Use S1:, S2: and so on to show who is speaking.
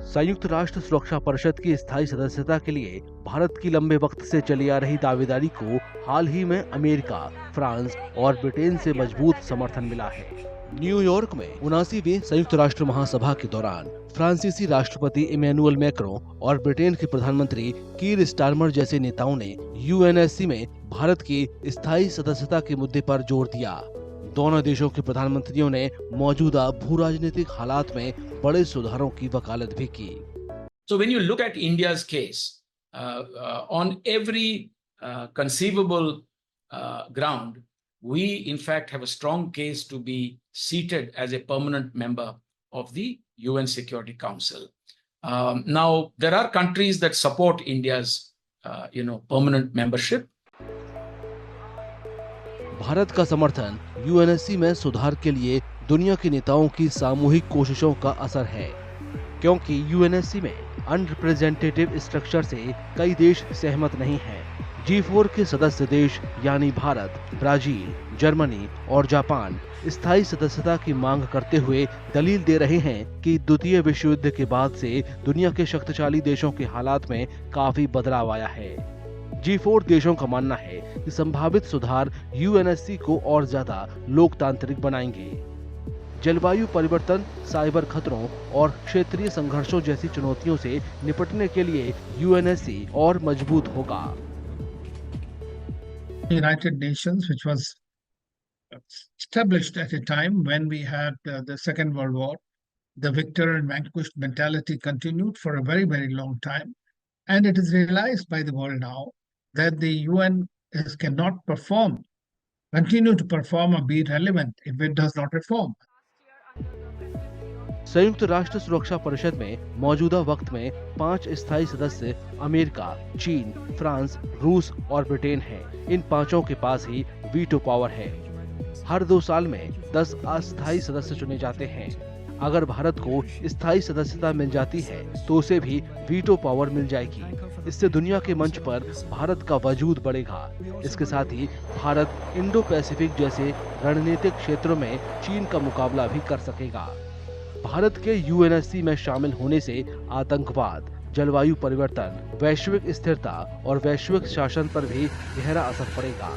S1: संयुक्त राष्ट्र सुरक्षा परिषद की स्थायी सदस्यता के लिए भारत की लंबे वक्त से चली आ रही दावेदारी को हाल ही में अमेरिका, फ्रांस और ब्रिटेन से मजबूत समर्थन मिला है। न्यूयॉर्क में 79वीं संयुक्त राष्ट्र महासभा के दौरान फ्रांसीसी राष्ट्रपति इमैनुअल मैक्रों और ब्रिटेन के प्रधानमंत्री कीर स्टारमर जैसे नेताओं ने यूएनएससी में भारत की स्थायी सदस्यता के मुद्दे पर जोर दिया। दोनों देशों के प्रधानमंत्रियों ने मौजूदा भू राजनीतिक हालात में बड़े सुधारों की वकालत भी की।
S2: So when you look at India's case, on every conceivable ground, we in fact have a strong case to be seated as a permanent member of the UN Security Council. Now there are countries that support India's permanent membership.
S1: Bharat का समर्थन UNSC में सुधार के लिए दुनिया के नेताओं की सामूहिक कोशिशों का असर है, क्योंकि यूएनएससी में अनरिप्रेजेंटेटिव स्ट्रक्चर से कई देश सहमत नहीं हैं। G4 के सदस्य देश यानी भारत, ब्राजील, जर्मनी और जापान स्थायी सदस्यता की मांग करते हुए दलील दे रहे हैं कि द्वितीय विश्व युद्ध के बाद से दुनिया के शक्तिशाली देशों के हालात में काफी बदलाव आया है। G4 देशों का मानना है कि संभावित सुधार यूएनएससी को और ज्यादा लोकतांत्रिक बनाएंगे। जलवायु परिवर्तन, साइबर खतरों और क्षेत्रीय संघर्षों जैसी चुनौतियों से निपटने के लिए यूएनएससी और मजबूत होगा।
S3: United Nations, which was established at a time when we had the Second World War, the victor and vanquished mentality continued for a very, very long time, and it is realized by the world now that the UN cannot continue to perform or be relevant if it does not reform.
S1: संयुक्त राष्ट्र सुरक्षा परिषद में मौजूदा वक्त में 5 स्थायी सदस्य अमेरिका, चीन, फ्रांस, रूस और ब्रिटेन हैं। इन पांचों के पास ही वीटो पावर है। हर 2 साल में 10 अस्थायी सदस्य चुने जाते हैं। अगर भारत को स्थायी सदस्यता मिल जाती है तो उसे भी वीटो पावर मिल जाएगी। इससे दुनिया के मंच पर भारत का वजूद बढ़ेगा। इसके साथ ही भारत इंडो पैसिफिक जैसे रणनीतिक क्षेत्रों में चीन का मुकाबला भी कर सकेगा। भारत के यूएनएससी में शामिल होने से आतंकवाद, जलवायु परिवर्तन, वैश्विक स्थिरता और वैश्विक शासन पर भी गहरा असर पड़ेगा।